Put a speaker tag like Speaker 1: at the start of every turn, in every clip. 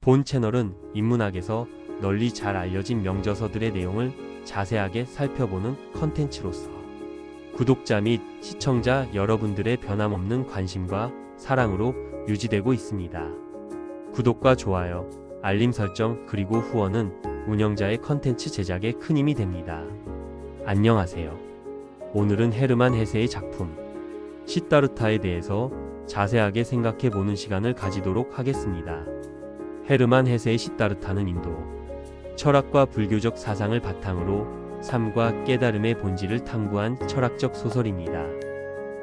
Speaker 1: 본 채널은 인문학에서 널리 잘 알려진 명저서들의 내용을 자세하게 살펴보는 컨텐츠로서 구독자 및 시청자 여러분들의 변함없는 관심과 사랑으로 유지되고 있습니다. 구독과 좋아요, 알림 설정 그리고 후원은 운영자의 컨텐츠 제작에 큰 힘이 됩니다. 안녕하세요. 오늘은 헤르만 헤세의 작품 시다르타에 대해서 자세하게 생각해보는 시간을 가지도록 하겠습니다. 헤르만 헤세의 시다르타는 인도 철학과 불교적 사상을 바탕으로 삶과 깨달음의 본질을 탐구한 철학적 소설입니다.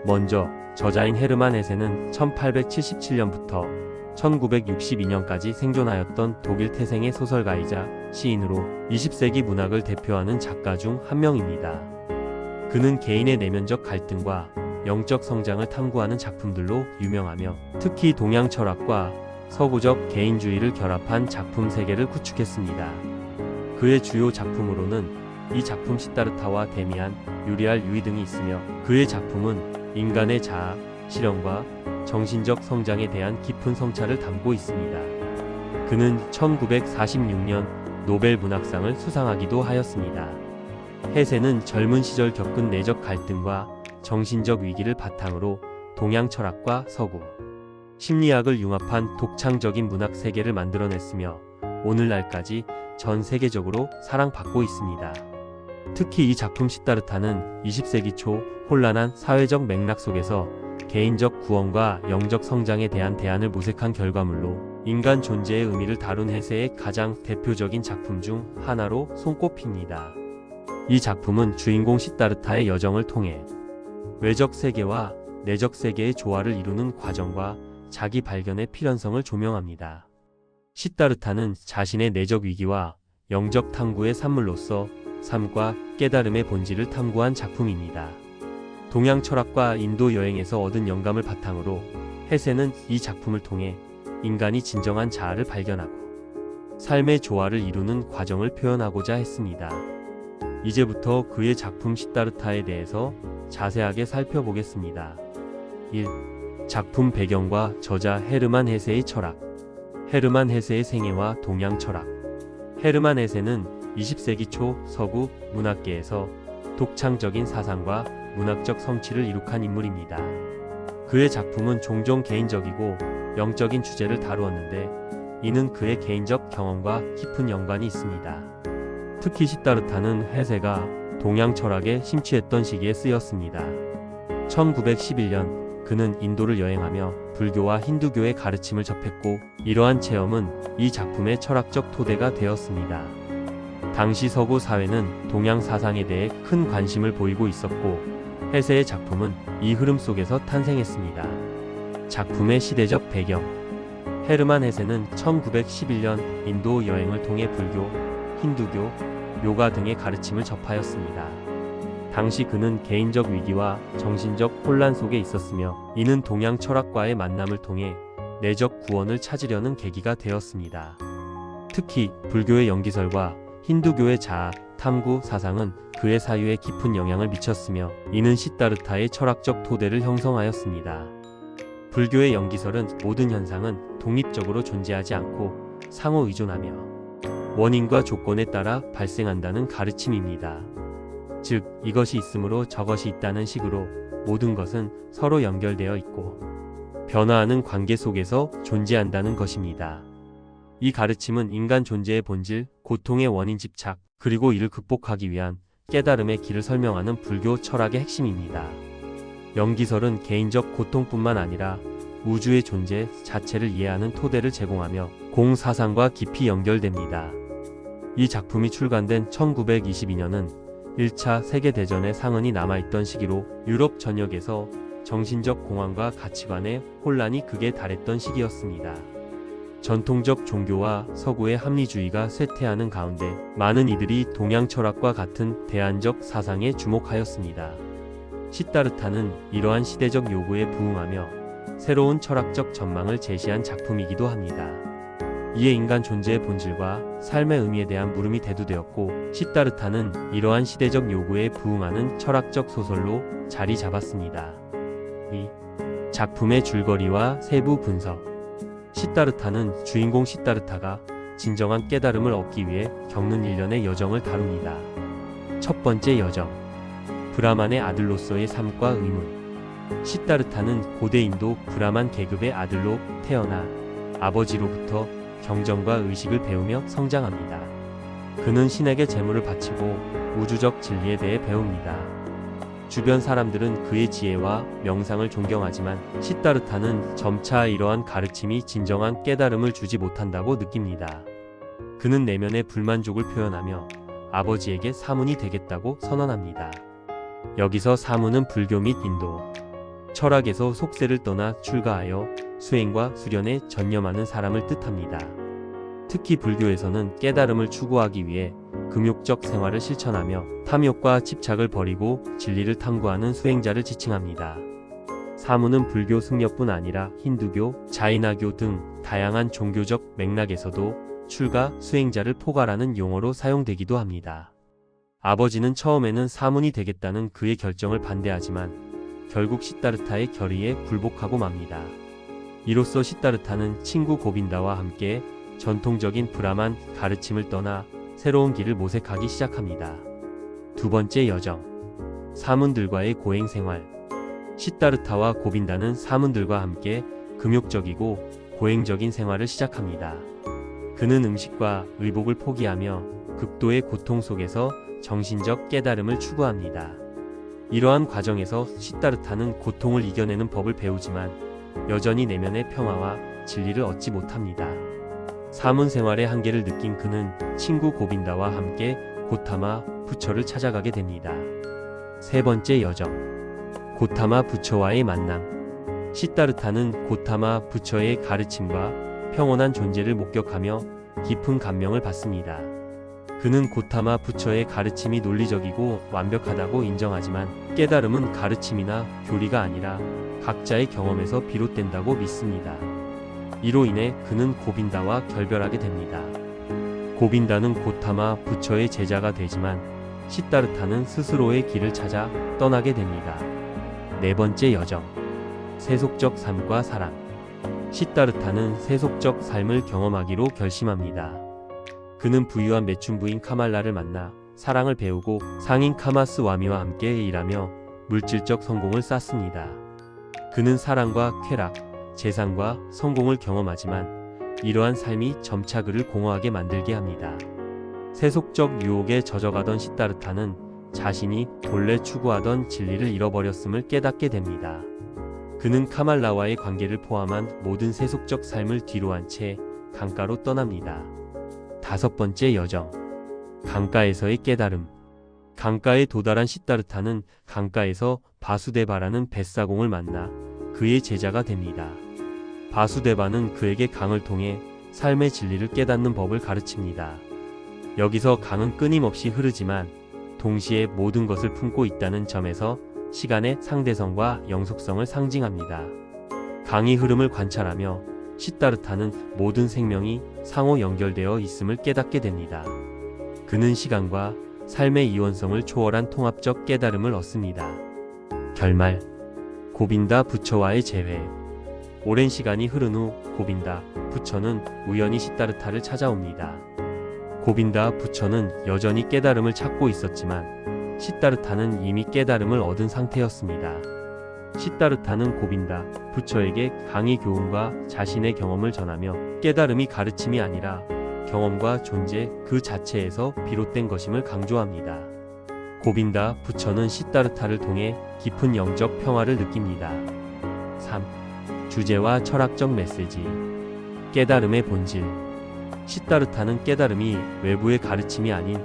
Speaker 1: 먼저 저자인 헤르만 헤세는 1877년부터 1962년까지 생존하였던 독일 태생의 소설가이자 시인으로 20세기 문학을 대표하는 작가 중 한 명입니다. 그는 개인의 내면적 갈등과 영적 성장을 탐구하는 작품들로 유명하며 특히 동양 철학과 서구적 개인주의를 결합한 작품 세계를 구축했습니다. 그의 주요 작품으로는 이 작품 시다르타와 데미안, 유리알 유이 등이 있으며 그의 작품은 인간의 자아, 실현과 정신적 성장에 대한 깊은 성찰을 담고 있습니다. 그는 1946년 노벨 문학상을 수상하기도 하였습니다. 헤세는 젊은 시절 겪은 내적 갈등과 정신적 위기를 바탕으로 동양 철학과 서구 심리학을 융합한 독창적인 문학 세계를 만들어냈으며 오늘날까지 전 세계적으로 사랑받고 있습니다. 특히 이 작품 시다르타는 20세기 초 혼란한 사회적 맥락 속에서 개인적 구원과 영적 성장에 대한 대안을 모색한 결과물로 인간 존재의 의미를 다룬 헤세의 가장 대표적인 작품 중 하나로 손꼽힙니다. 이 작품은 주인공 시다르타의 여정을 통해 외적 세계와 내적 세계의 조화를 이루는 과정과 자기 발견의 필연성을 조명합니다. 시다르타는 자신의 내적 위기와 영적 탐구의 산물로서 삶과 깨달음의 본질을 탐구한 작품입니다. 동양 철학과 인도 여행에서 얻은 영감을 바탕으로 헤세는 이 작품을 통해 인간이 진정한 자아를 발견하고 삶의 조화를 이루는 과정을 표현하고자 했습니다. 이제부터 그의 작품 시다르타에 대해서 자세하게 살펴보겠습니다. 1. 작품 배경과 저자 헤르만 헤세의 철학. 헤르만 헤세의 생애와 동양 철학. 헤르만 헤세는 20세기 초 서구 문학계에서 독창적인 사상과 문학적 성취를 이룩한 인물입니다. 그의 작품은 종종 개인적이고 영적인 주제를 다루었는데 이는 그의 개인적 경험과 깊은 연관이 있습니다. 특히 시다르타는 헤세가 동양 철학에 심취했던 시기에 쓰였습니다. 1911년 그는 인도를 여행하며 불교와 힌두교의 가르침을 접했고 이러한 체험은 이 작품의 철학적 토대가 되었습니다. 당시 서구 사회는 동양 사상에 대해 큰 관심을 보이고 있었고 헤세의 작품은 이 흐름 속에서 탄생했습니다. 작품의 시대적 배경. 헤르만 헤세는 1911년 인도 여행을 통해 불교, 힌두교, 요가 등의 가르침을 접하였습니다. 당시 그는 개인적 위기와 정신적 혼란 속에 있었으며 이는 동양 철학과의 만남을 통해 내적 구원을 찾으려는 계기가 되었습니다. 특히 불교의 영기설과 힌두교의 자아, 탐구 사상은 그의 사유에 깊은 영향을 미쳤으며 이는 시다르타의 철학적 토대를 형성하였습니다. 불교의 영기설은 모든 현상은 독립적으로 존재하지 않고 상호 의존하며 원인과 조건에 따라 발생한다는 가르침입니다. 즉, 이것이 있으므로 저것이 있다는 식으로 모든 것은 서로 연결되어 있고 변화하는 관계 속에서 존재한다는 것입니다. 이 가르침은 인간 존재의 본질, 고통의 원인 집착, 그리고 이를 극복하기 위한 깨달음의 길을 설명하는 불교 철학의 핵심입니다. 영기설은 개인적 고통뿐만 아니라 우주의 존재 자체를 이해하는 토대를 제공하며 공사상과 깊이 연결됩니다. 이 작품이 출간된 1922년은 1차 세계대전의 상흔이 남아있던 시기로 유럽 전역에서 정신적 공황과 가치관의 혼란이 극에 달했던 시기였습니다. 전통적 종교와 서구의 합리주의가 쇠퇴하는 가운데 많은 이들이 동양 철학과 같은 대안적 사상에 주목하였습니다. 시다르타는 이러한 시대적 요구에 부응하며 새로운 철학적 전망을 제시한 작품이기도 합니다. 이에 인간 존재의 본질과 삶의 의미에 대한 물음이 대두되었고 시다르타는 이러한 시대적 요구에 부응하는 철학적 소설로 자리 잡았습니다. 2. 작품의 줄거리와 세부 분석. 시다르타는 주인공 시다르타가 진정한 깨달음을 얻기 위해 겪는 일련의 여정을 다룹니다. 첫 번째 여정. 브라만의 아들로서의 삶과 의문. 시다르타는 고대 인도 브라만 계급의 아들로 태어나 아버지로부터 경전과 의식을 배우며 성장합니다. 그는 신에게 재물을 바치고 우주적 진리에 대해 배웁니다. 주변 사람들은 그의 지혜와 명상을 존경하지만 시다르타는 점차 이러한 가르침이 진정한 깨달음을 주지 못한다고 느낍니다. 그는 내면의 불만족을 표현하며 아버지에게 사문이 되겠다고 선언합니다. 여기서 사문은 불교 및 인도 철학에서 속세를 떠나 출가하여 수행과 수련에 전념하는 사람을 뜻합니다. 특히 불교에서는 깨달음을 추구하기 위해 금욕적 생활을 실천하며 탐욕과 집착을 버리고 진리를 탐구하는 수행자를 지칭합니다. 사문은 불교 승려뿐 아니라 힌두교, 자이나교 등 다양한 종교적 맥락에서도 출가, 수행자를 포괄하는 용어로 사용되기도 합니다. 아버지는 처음에는 사문이 되겠다는 그의 결정을 반대하지만 결국 시다르타의 결의에 굴복하고 맙니다. 이로써 시다르타는 친구 고빈다와 함께 전통적인 브라만 가르침을 떠나 새로운 길을 모색하기 시작합니다. 두 번째 여정. 사문들과의 고행 생활. 시다르타와 고빈다는 사문들과 함께 금욕적이고 고행적인 생활을 시작합니다. 그는 음식과 의복을 포기하며 극도의 고통 속에서 정신적 깨달음을 추구합니다. 이러한 과정에서 시다르타는 고통을 이겨내는 법을 배우지만 여전히 내면의 평화와 진리를 얻지 못합니다. 사문 생활의 한계를 느낀 그는 친구 고빈다와 함께 고타마 부처를 찾아가게 됩니다. 세 번째 여정. 고타마 부처와의 만남. 시다르타는 고타마 부처의 가르침과 평온한 존재를 목격하며 깊은 감명을 받습니다. 그는 고타마 부처의 가르침이 논리적이고 완벽하다고 인정하지만 깨달음은 가르침이나 교리가 아니라 각자의 경험에서 비롯된다고 믿습니다. 이로 인해 그는 고빈다와 결별하게 됩니다. 고빈다는 고타마 부처의 제자가 되지만 시다르타는 스스로의 길을 찾아 떠나게 됩니다. 네 번째 여정. 세속적 삶과 사랑. 시다르타는 세속적 삶을 경험하기로 결심합니다. 그는 부유한 매춘부인 카말라를 만나 사랑을 배우고 상인 카마스 와미와 함께 일하며 물질적 성공을 쌓습니다. 그는 사랑과 쾌락, 재산과 성공을 경험하지만 이러한 삶이 점차 그를 공허하게 만들게 합니다. 세속적 유혹에 젖어가던 시다르타는 자신이 본래 추구하던 진리를 잃어버렸음을 깨닫게 됩니다. 그는 카말라와의 관계를 포함한 모든 세속적 삶을 뒤로한 채 강가로 떠납니다. 다섯 번째 여정. 강가에서의 깨달음. 강가에 도달한 시다르타는 강가에서 바수데바라는 뱃사공을 만나 그의 제자가 됩니다. 바수데바는 그에게 강을 통해 삶의 진리를 깨닫는 법을 가르칩니다. 여기서 강은 끊임없이 흐르지만 동시에 모든 것을 품고 있다는 점에서 시간의 상대성과 영속성을 상징합니다. 강의 흐름을 관찰하며 시다르타는 모든 생명이 상호 연결되어 있음을 깨닫게 됩니다. 그는 시간과 삶의 이원성을 초월한 통합적 깨달음을 얻습니다. 결말. 고빈다 부처와의 재회. 오랜 시간이 흐른 후 고빈다 부처는 우연히 시다르타를 찾아옵니다. 고빈다 부처는 여전히 깨달음을 찾고 있었지만 시다르타는 이미 깨달음을 얻은 상태였습니다. 시다르타는 고빈다 부처에게 강의 교훈과 자신의 경험을 전하며 깨달음이 가르침이 아니라 경험과 존재 그 자체에서 비롯된 것임을 강조합니다. 고빈다 부처는 시다르타를 통해 깊은 영적 평화를 느낍니다. 3. 주제와 철학적 메시지. 깨달음의 본질. 시다르타는 깨달음이 외부의 가르침이 아닌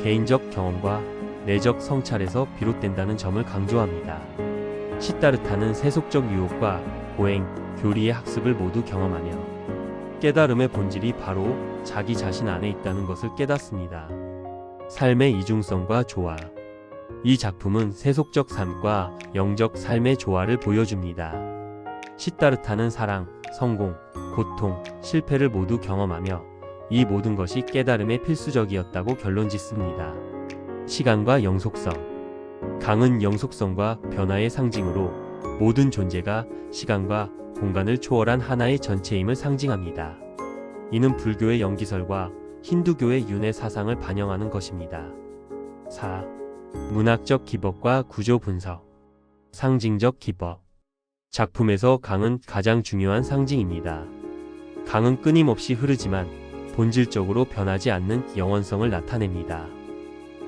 Speaker 1: 개인적 경험과 내적 성찰에서 비롯된다는 점을 강조합니다. 시다르타는 세속적 유혹과 고행, 교리의 학습을 모두 경험하며 깨달음의 본질이 바로 자기 자신 안에 있다는 것을 깨닫습니다. 삶의 이중성과 조화. 이 작품은 세속적 삶과 영적 삶의 조화를 보여줍니다. 시다르타는 사랑, 성공, 고통, 실패를 모두 경험하며 이 모든 것이 깨달음의 필수적이었다고 결론짓습니다. 시간과 영속성. 강은 영속성과 변화의 상징으로 모든 존재가 시간과 공간을 초월한 하나의 전체임을 상징합니다. 이는 불교의 영기설과 힌두교의 윤회 사상을 반영하는 것입니다. 4. 문학적 기법과 구조 분석. 상징적 기법. 작품에서 강은 가장 중요한 상징입니다. 강은 끊임없이 흐르지만 본질적으로 변하지 않는 영원성을 나타냅니다.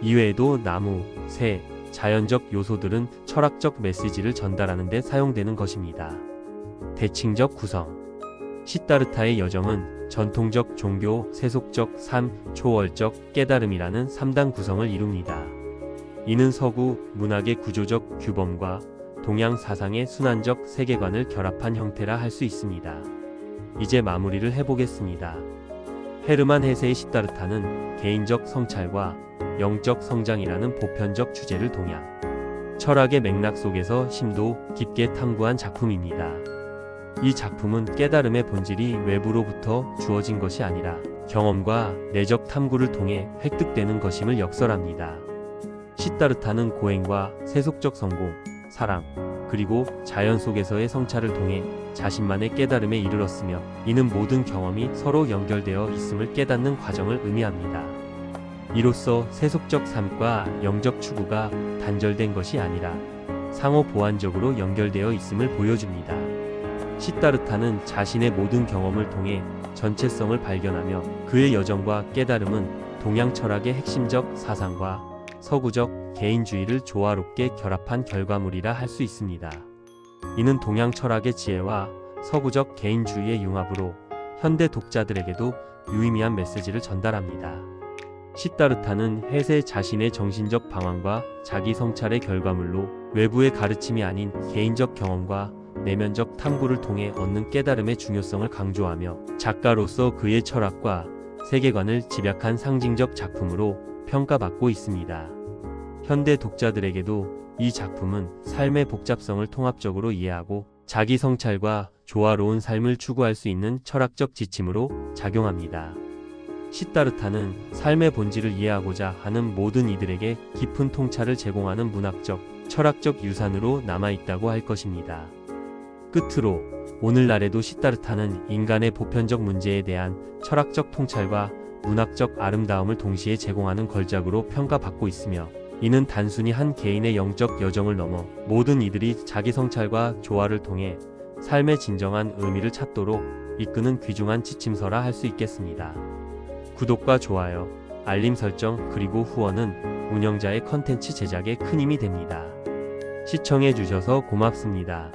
Speaker 1: 이외에도 나무, 새, 자연적 요소들은 철학적 메시지를 전달하는 데 사용되는 것입니다. 대칭적 구성. 시다르타의 여정은 전통적 종교, 세속적 삶, 초월적 깨달음이라는 3단 구성을 이룹니다. 이는 서구 문학의 구조적 규범과 동양 사상의 순환적 세계관을 결합한 형태라 할 수 있습니다. 이제 마무리를 해보겠습니다. 헤르만 헤세의 시다르타는 개인적 성찰과 영적 성장이라는 보편적 주제를 동양 철학의 맥락 속에서 심도 깊게 탐구한 작품입니다. 이 작품은 깨달음의 본질이 외부로부터 주어진 것이 아니라 경험과 내적 탐구를 통해 획득되는 것임을 역설합니다. 시다르타는 고행과 세속적 성공, 사랑, 그리고 자연 속에서의 성찰을 통해 자신만의 깨달음에 이르렀으며, 이는 모든 경험이 서로 연결되어 있음을 깨닫는 과정을 의미합니다. 이로써 세속적 삶과 영적 추구가 단절된 것이 아니라 상호 보완적으로 연결되어 있음을 보여줍니다. 시다르타는 자신의 모든 경험을 통해 전체성을 발견하며, 그의 여정과 깨달음은 동양 철학의 핵심적 사상과 서구적 개인주의를 조화롭게 결합한 결과물이라 할 수 있습니다. 이는 동양 철학의 지혜와 서구적 개인주의의 융합으로 현대 독자들에게도 유의미한 메시지를 전달합니다. 시다르타는 헤세 자신의 정신적 방황과 자기 성찰의 결과물로 외부의 가르침이 아닌 개인적 경험과 내면적 탐구를 통해 얻는 깨달음의 중요성을 강조하며, 작가로서 그의 철학과 세계관을 집약한 상징적 작품으로 평가받고 있습니다. 현대 독자들에게도 이 작품은 삶의 복잡성을 통합적으로 이해하고 자기 성찰과 조화로운 삶을 추구할 수 있는 철학적 지침으로 작용합니다. 시다르타는 삶의 본질을 이해하고자 하는 모든 이들에게 깊은 통찰을 제공하는 문학적, 철학적 유산으로 남아있다고 할 것입니다. 끝으로 오늘날에도 시다르타는 인간의 보편적 문제에 대한 철학적 통찰과 문학적 아름다움을 동시에 제공하는 걸작으로 평가받고 있으며, 이는 단순히 한 개인의 영적 여정을 넘어 모든 이들이 자기 성찰과 조화를 통해 삶의 진정한 의미를 찾도록 이끄는 귀중한 지침서라 할 수 있겠습니다. 구독과 좋아요, 알림 설정, 그리고 후원은 운영자의 컨텐츠 제작에 큰 힘이 됩니다. 시청해주셔서 고맙습니다.